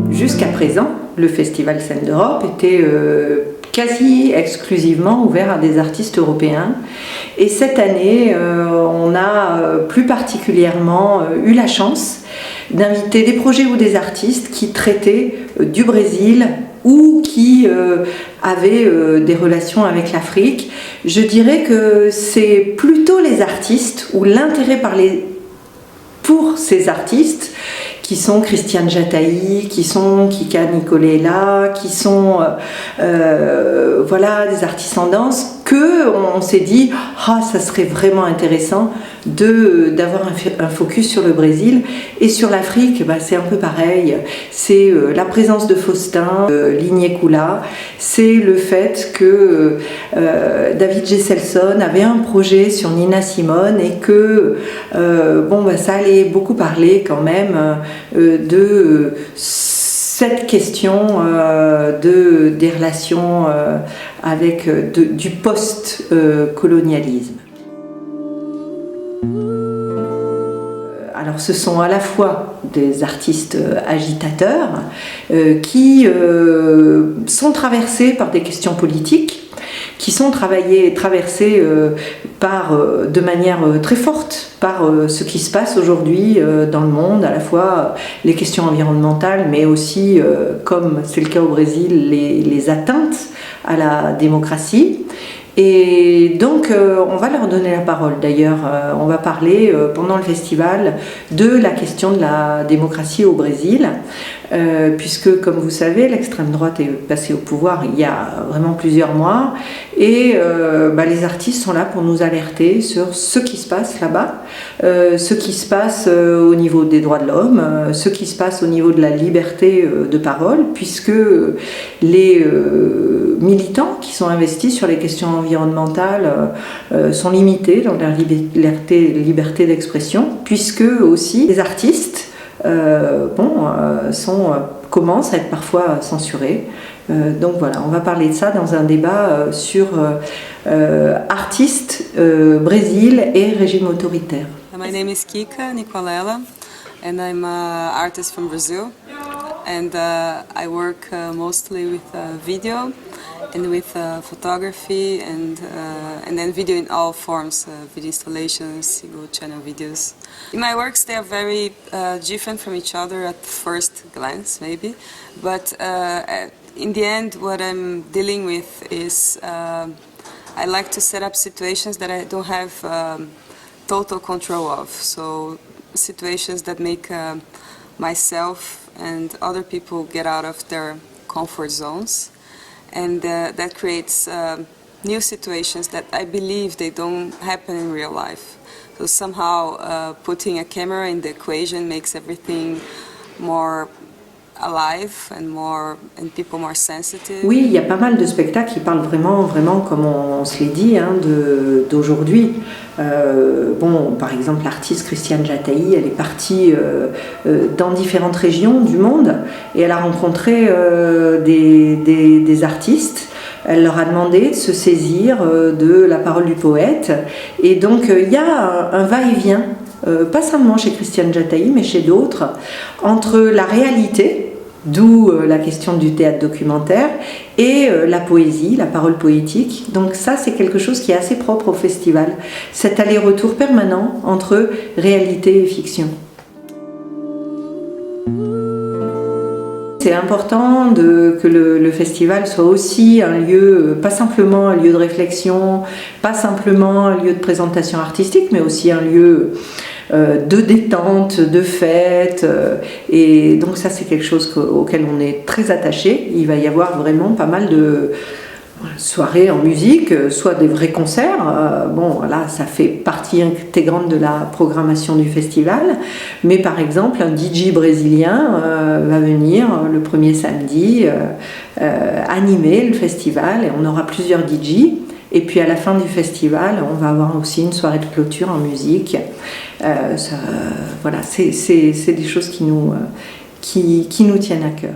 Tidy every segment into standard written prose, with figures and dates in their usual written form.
Jusqu'à présent, le Festival Scènes d'Europe était quasi exclusivement ouvert à des artistes européens. Et cette année, on a plus particulièrement eu la chance d'inviter des projets ou des artistes qui traitaient du Brésil ou qui avaient des relations avec l'Afrique. Je dirais que c'est plutôt les artistes ou l'intérêt pour ces artistes qui sont Christiane Jataï, qui sont Kika Nicolella, qui sont voilà, des artistes en danse, qu'on s'est dit ça serait vraiment intéressant d'avoir un focus sur le Brésil. Et sur l'Afrique, c'est un peu pareil. C'est la présence de Faustin, Ligné Kula, c'est le fait que David Gesselson avait un projet sur Nina Simone et que ça allait beaucoup parler quand même de cette question des relations avec du post-colonialisme. Alors ce sont à la fois des artistes agitateurs qui sont traversés par des questions politiques, qui sont traversés de manière très forte par ce qui se passe aujourd'hui dans le monde, à la fois les questions environnementales, mais aussi, comme c'est le cas au Brésil, les atteintes à la démocratie. Et donc on va leur donner la parole. D'ailleurs, on va parler pendant le festival de la question de la démocratie au Brésil, puisque comme vous savez, l'extrême droite est passée au pouvoir il y a vraiment plusieurs mois, et les artistes sont là pour nous alerter sur ce qui se passe là-bas, ce qui se passe au niveau des droits de l'homme, ce qui se passe au niveau de la liberté de parole, puisque les militants qui sont investis sur les questions environnementales sont limités dans leur liberté d'expression, puisque aussi les artistes commencent à être parfois censurés. Donc voilà, on va parler de ça dans un débat sur artistes, Brésil et régime autoritaire. My name is Kika Nicolella and I'm an artist from Brazil, and I work mostly with video and with photography and then video in all forms, video installations, single channel videos. My works, they are very different from each other at first glance maybe, but in the end what I'm dealing with is I like to set up situations that I don't have total control of, so situations that make myself and other people get out of their comfort zones, and that creates new situations that I believe they don't happen in real life. So somehow putting a camera in the equation makes everything more alive and people more sensitive. Oui, il y a pas mal de spectacles qui parlent vraiment, comme on se l'est dit, d'aujourd'hui. Par exemple, l'artiste Christiane Jataï, elle est partie dans différentes régions du monde et elle a rencontré des artistes. Elle leur a demandé de se saisir de la parole du poète. Et donc, il y a un va-et-vient, pas seulement chez Christiane Jataï, mais chez d'autres, entre la réalité, d'où la question du théâtre documentaire, et la poésie, la parole poétique. Donc ça, c'est quelque chose qui est assez propre au festival, cet aller-retour permanent entre réalité et fiction. C'est important que le festival soit aussi un lieu, pas simplement un lieu de réflexion, pas simplement un lieu de présentation artistique, mais aussi un lieu de détente, de fête, et donc ça c'est quelque chose auquel on est très attaché. Il va y avoir vraiment pas mal de soirées en musique, soit des vrais concerts, ça fait partie intégrante de la programmation du festival, mais par exemple un DJ brésilien va venir le premier samedi animer le festival, et on aura plusieurs DJ. Et puis à la fin du festival, on va avoir aussi une soirée de clôture en musique. C'est des choses qui nous tiennent à cœur.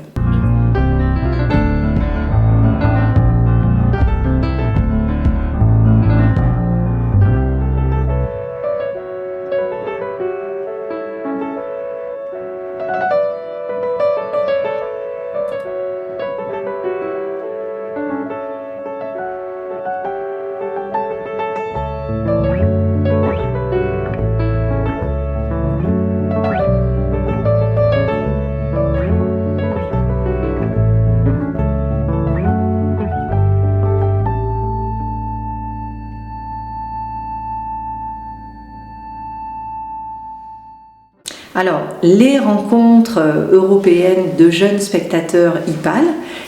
Alors, les rencontres européennes de jeunes spectateurs IPAL,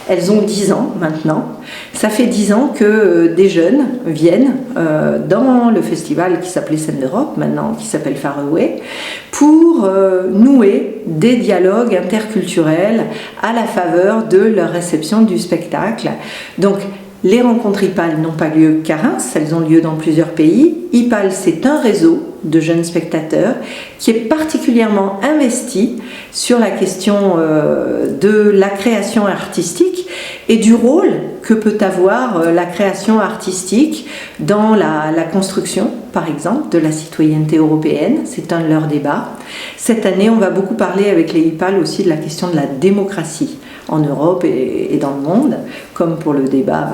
elles ont 10 ans maintenant. Ça fait 10 ans que des jeunes viennent dans le festival qui s'appelait Scène d'Europe, maintenant qui s'appelle Faroé, pour nouer des dialogues interculturels à la faveur de leur réception du spectacle. Donc, les rencontres IPAL n'ont pas lieu qu'à Reims, elles ont lieu dans plusieurs pays. IPAL, c'est un réseau de jeunes spectateurs qui est particulièrement investi sur la question de la création artistique et du rôle que peut avoir la création artistique dans la construction, par exemple, de la citoyenneté européenne. C'est un de leurs débats. Cette année, on va beaucoup parler avec les IPAL aussi de la question de la démocratie en Europe et dans le monde, comme pour le débat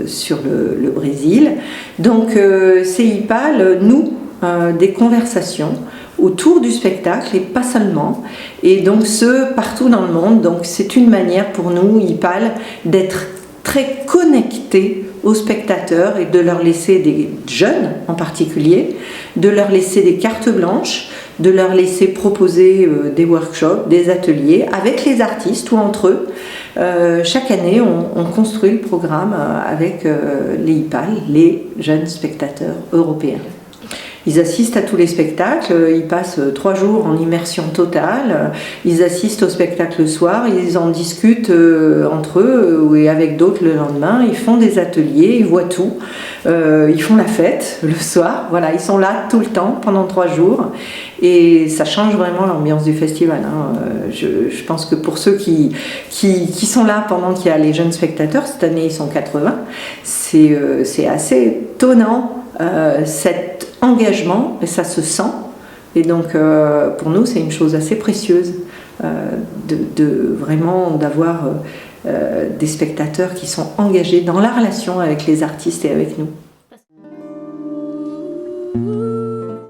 sur le Brésil. Donc ces IPAL nouent des conversations autour du spectacle et pas seulement, et donc partout dans le monde. Donc c'est une manière pour nous, IPAL, d'être très connectés aux spectateurs et de leur laisser, des jeunes en particulier, de leur laisser des cartes blanches, de leur laisser proposer des workshops, des ateliers avec les artistes ou entre eux. Chaque année, on construit le programme avec les IPAL, les jeunes spectateurs européens. Ils assistent à tous les spectacles, ils passent 3 jours en immersion totale, ils assistent au spectacle le soir, ils en discutent entre eux et avec d'autres le lendemain, ils font des ateliers, ils voient tout, ils font la fête le soir, voilà, ils sont là tout le temps pendant 3 jours et ça change vraiment l'ambiance du festival. Je pense que pour ceux qui sont là pendant qu'il y a les jeunes spectateurs, cette année ils sont 80, c'est assez étonnant cet engagement, et ça se sent, et donc pour nous c'est une chose assez précieuse vraiment d'avoir des spectateurs qui sont engagés dans la relation avec les artistes et avec nous.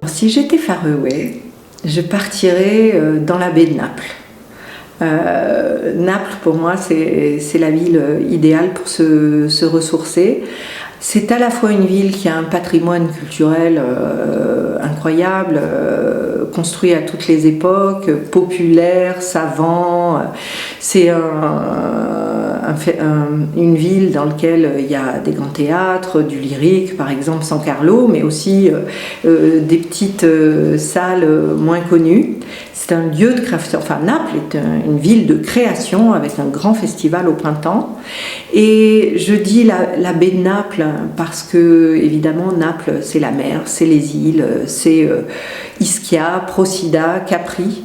Si j'étais Faroé, je partirais dans la baie de Naples. Naples pour moi c'est la ville idéale pour se ressourcer. C'est à la fois une ville qui a un patrimoine culturel incroyable, construit à toutes les époques, populaire, savant. C'est une ville dans laquelle il y a des grands théâtres, du lyrique, par exemple San Carlo, mais aussi des petites salles moins connues. C'est un lieu de création. Enfin, Naples est une ville de création avec un grand festival au printemps. Et je dis la baie de Naples parce que, évidemment, Naples, c'est la mer, c'est les îles, c'est Ischia, Procida, Capri.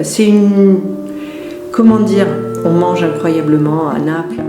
C'est une... Comment dire ? On mange incroyablement à Naples.